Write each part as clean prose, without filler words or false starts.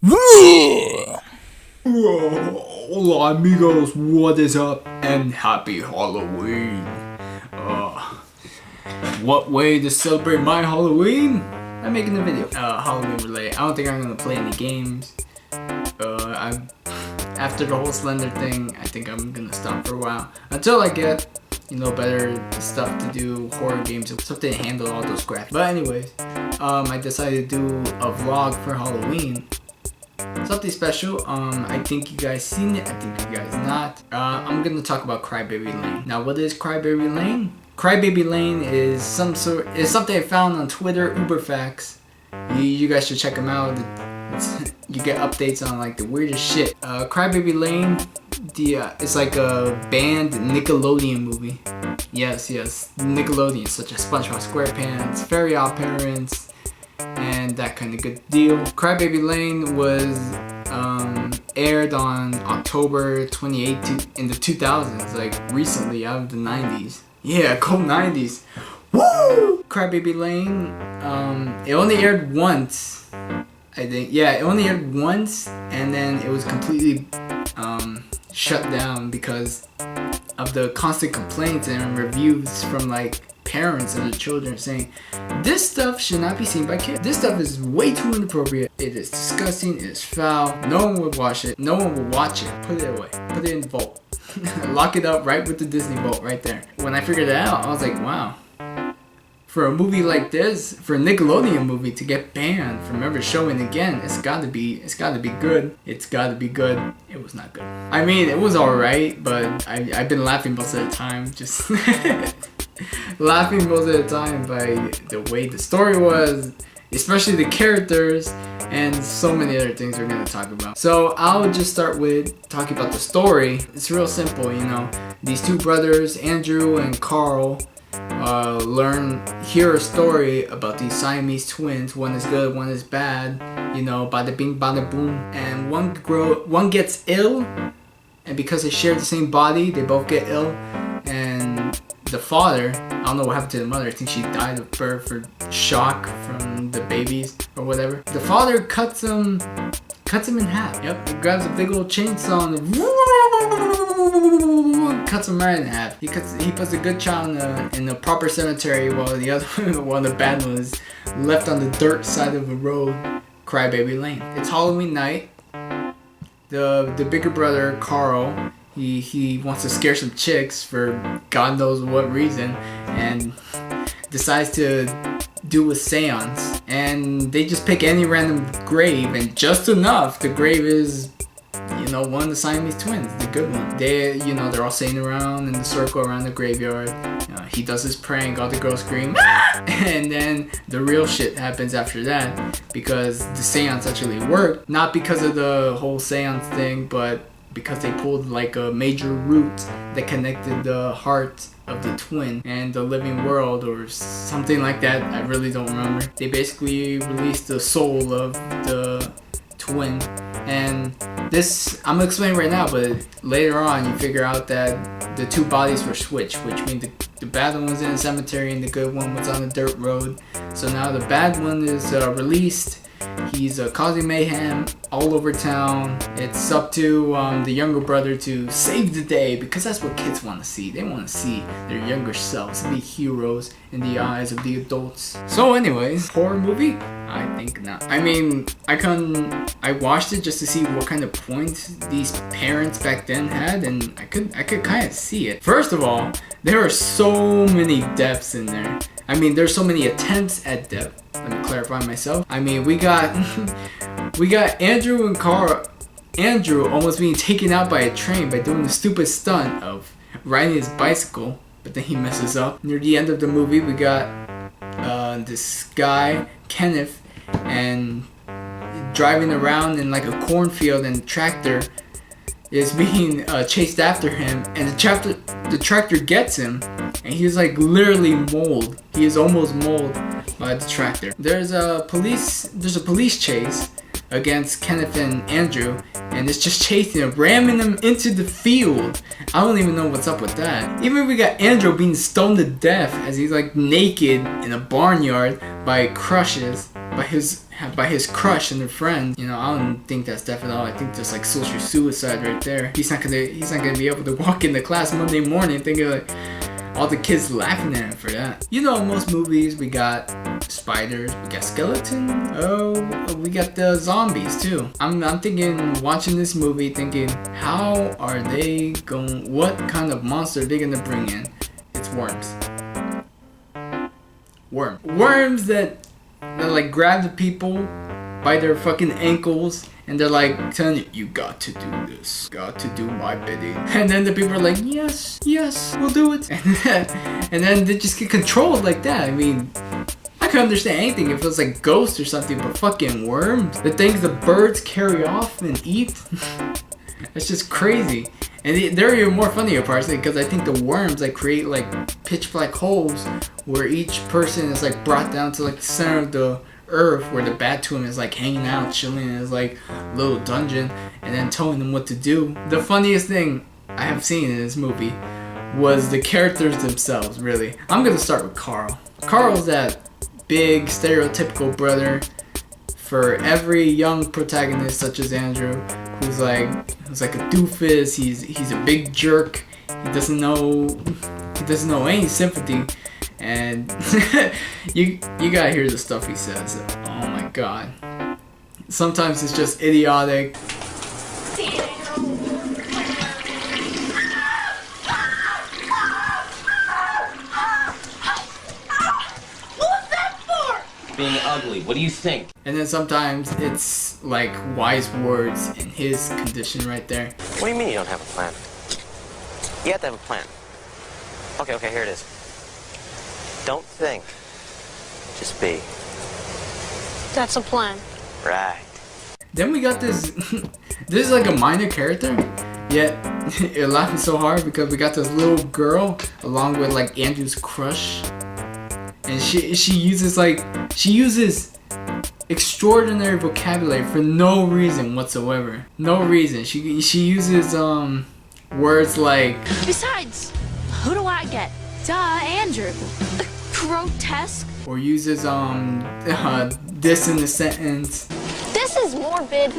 Hola amigos, what is up, and happy Halloween. What way to celebrate my Halloween? I'm making a video, Halloween related. I don't think I'm gonna play any games. After the whole Slender thing, I think I'm gonna stop for a while until I get, better stuff to do, horror games, something to handle all those graphics. But anyways, I decided to do a vlog for Halloween. Something special. I think you guys seen it, I think you guys not. I'm gonna talk about Crybaby Lane. Now, what is Crybaby Lane? Crybaby Lane is something I found on Twitter, Uberfacts. You guys should check them out. You get updates on like the weirdest shit. Crybaby Lane, it's like a banned Nickelodeon movie. Yes, Nickelodeon, such as SpongeBob SquarePants, Fairy Odd Parents, and that kind of good deal. Crybaby Lane was aired on October 28th in the 2000s, like recently, out of the 90s. Yeah, cold 90s. Woo! Crybaby Lane, it only aired once. I think, yeah, it only aired once, and then it was completely shut down because of the constant complaints and reviews from like parents of the children saying this stuff should not be seen by kids. This stuff is way too inappropriate. It is disgusting. It is foul. No one would watch it. No one will watch it. Put it away. Put it in the vault. Lock it up right with the Disney vault right there. When I figured it out, I was like, wow. For a movie like this, for a Nickelodeon movie to get banned from ever showing again, it's gotta be good. It's gotta be good. It was not good. I mean, it was alright, but I've been laughing most of the time, just laughing most of the time by the way the story was, especially the characters, and so many other things we're gonna talk about. So I'll just start with talking about the story. It's real simple, These two brothers, Andrew and Carl, hear a story about these Siamese twins. One is good, one is bad. Bada bing, bada boom. And one gets ill, and because they share the same body, they both get ill. And the father, I don't know what happened to the mother. I think she died of birth or shock from the babies or whatever. The father cuts him in half. Yep, he grabs a big old chainsaw and cuts him right in half. He puts a good child in a proper cemetery while the bad one is left on the dirt side of the road. Crybaby Lane. It's Halloween night. The bigger brother, Carl, he wants to scare some chicks for God knows what reason, and decides to do a seance. And they just pick any random grave, and just enough, the grave is, one of the Siamese twins, the good one. They're all sitting around in the circle around the graveyard. He does his prank, all the girls scream, ah! And then the real shit happens after that, because the seance actually worked. Not because of the whole seance thing, but because they pulled like a major root that connected the heart of the twin and the living world or something like that. I really don't remember. They basically released the soul of the twin, and this I'm gonna explain right now, but later on you figure out that the two bodies were switched, which means the bad one was in a cemetery and the good one was on the dirt road. So now the bad one is released. He's causing mayhem all over town. It's up to the younger brother to save the day, because that's what kids want to see. They want to see their younger selves be heroes in the eyes of the adults. So anyways, horror movie? I think not. I mean, I watched it just to see what kind of points these parents back then had, and I could kind of see it. First of all, there are so many deaths in there. I mean, there's so many attempts at death. Let me clarify myself. I mean, we got Andrew and Carl. Andrew almost being taken out by a train by doing the stupid stunt of riding his bicycle, but then he messes up. Near the end of the movie, we got this guy, Kenneth, and driving around in like a cornfield, and the tractor is being chased after him, and the tractor gets him, and he's like literally mauled. He is almost mauled by the tractor. There's a police chase against Kenneth and Andrew, and it's just chasing him, ramming him into the field. I don't even know what's up with that. Even we got Andrew being stoned to death as he's like naked in a barnyard by Crushes. by his crush and their friend. You know, I don't think that's death at all. I think that's like social suicide right there. He's not gonna be able to walk into class Monday morning thinking like all the kids laughing at him for that. You know, in most movies we got spiders, we got skeletons, we got the zombies too. I'm thinking, watching this movie, thinking, how are they going? What kind of monster are they gonna bring in? It's worms. Worms that like grab the people by their fucking ankles and they're like telling you got to do this, got to do my bidding, and then the people are like, yes, we'll do it, and then they just get controlled like that. I mean, I could understand anything if it was like ghosts or something, but fucking worms, the things the birds carry off and eat, it's just crazy. And they're even more funnier parts because I think the worms like create like pitch black holes where each person is like brought down to like the center of the earth, where the Batoon is like hanging out, chilling in his like little dungeon, and then telling them what to do. The funniest thing I have seen in this movie was the characters themselves, really. I'm gonna start with Carl. Carl's that big stereotypical brother for every young protagonist such as Andrew, who's like a doofus. He's a big jerk. He doesn't know any sympathy, and you gotta hear the stuff he says. Oh my god. Sometimes it's just idiotic. Being ugly, what do you think? And then sometimes it's like wise words in his condition right there. What do you mean you don't have a plan? You have to have a plan. Okay, here it is. Don't think. Just be. That's a plan. Right. Then we got this. This is like a minor character, yet you're laughing so hard because we got this little girl along with like Andrew's crush. And she uses extraordinary vocabulary for no reason whatsoever. No reason. She uses words like. Besides, who do I get? Duh, Andrew. Grotesque. Or uses this in a sentence. This is morbid.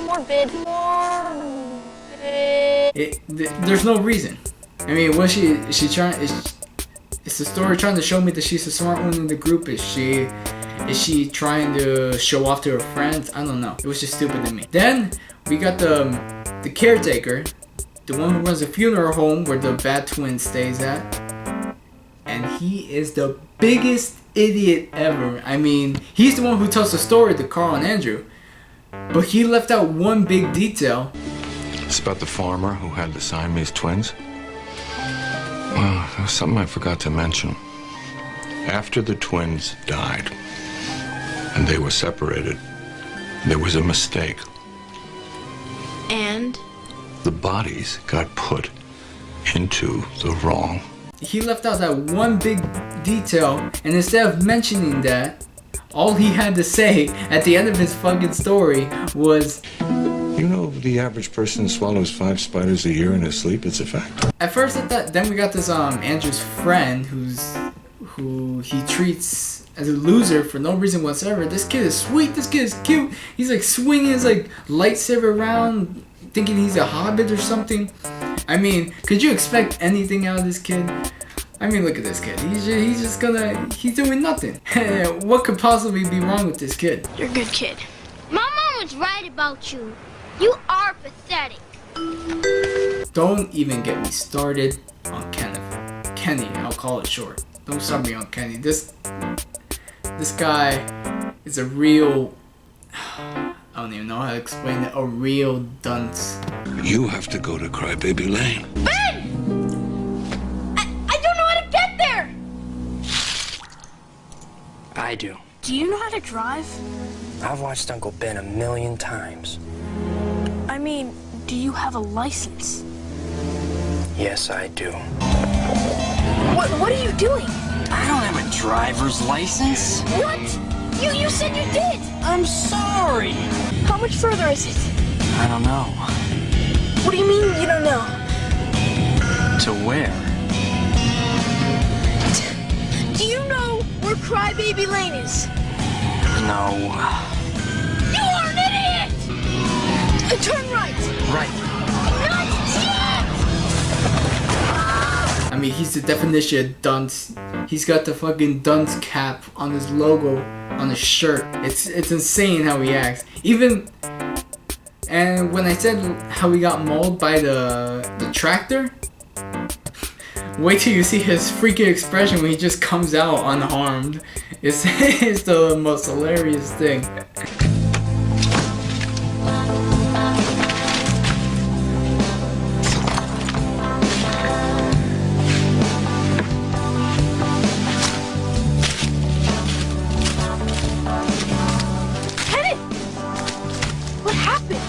There's no reason. I mean, what she trying? Is the story trying to show me that she's the smart one in the group? Is she trying to show off to her friends? I don't know. It was just stupid to me. Then we got the caretaker, the one who runs a funeral home where the bad twin stays at, and he is the biggest idiot ever. I mean, he's the one who tells the story to Carl and Andrew, but he left out one big detail. It's about the farmer who had the Siamese twins. Well, there was something I forgot to mention. After the twins died and they were separated, there was a mistake. And? The bodies got put into the wrong. He left out that one big detail, and instead of mentioning that, all he had to say at the end of his fucking story was, you know, the average person swallows 5 spiders a year in his sleep. It's a fact. At first I thought, then we got this Andrew's friend who he treats as a loser for no reason whatsoever. This kid is sweet, this kid is cute. He's like swinging his like lightsaber around thinking he's a hobbit or something. I mean, could you expect anything out of this kid? I mean, look at this kid. He's doing nothing. What could possibly be wrong with this kid? You're a good kid. My mom was right about you. You are pathetic. Don't even get me started on Kenneth. Kenny, I'll call it short. Don't start me on Kenny. This guy is a real... I don't even know how to explain it. A real dunce. You have to go to Crybaby Lane. Ben! I don't know how to get there! I do. Do you know how to drive? I've watched Uncle Ben 1,000,000 times. I mean, do you have a license? Yes, I do. What are you doing? I don't have a driver's license. What? You said you did! I'm sorry. How much further is it? I don't know. What do you mean you don't know? To where? Do you know where Crybaby Lane is? No. You are an idiot! Turn right! Right. Not yet! I mean, he's the definition of dunce. He's got the fucking dunce cap on his logo on his shirt. It's insane how he acts. Even, and when I said how he got mauled by the tractor, wait till you see his freaking expression when he just comes out unharmed. It's the most hilarious thing. What happened?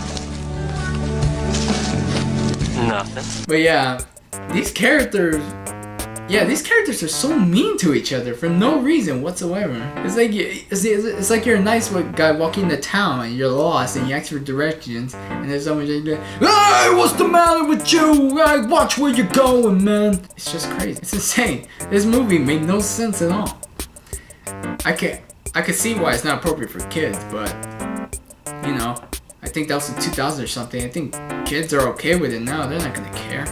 Nothing. But yeah, these characters are so mean to each other for no reason whatsoever. It's like you're a nice guy walking into town and you're lost and you ask for directions and there's someone just like, "Hey, what's the matter with you? Hey, watch where you're going, man." It's just crazy. It's insane. This movie made no sense at all. I could see why it's not appropriate for kids, but you know, I think that was in 2000 or something. I think kids are okay with it now. They're not gonna care.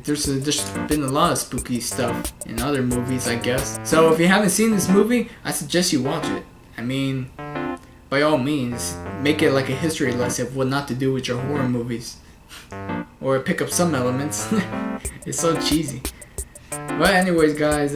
There's been a lot of spooky stuff in other movies, I guess. So if you haven't seen this movie, I suggest you watch it. I mean, by all means, make it like a history lesson of what not to do with your horror movies. Or pick up some elements. It's so cheesy. But anyways, guys,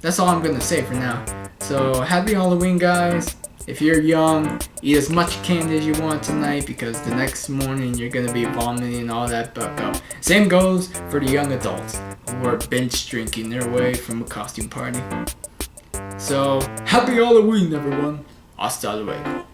that's all I'm gonna say for now. So happy Halloween, guys. If you're young, eat as much candy as you want tonight because the next morning you're gonna be vomiting all that buck up. Same goes for the young adults who are binge drinking their way from a costume party. So happy Halloween, everyone. Hasta luego.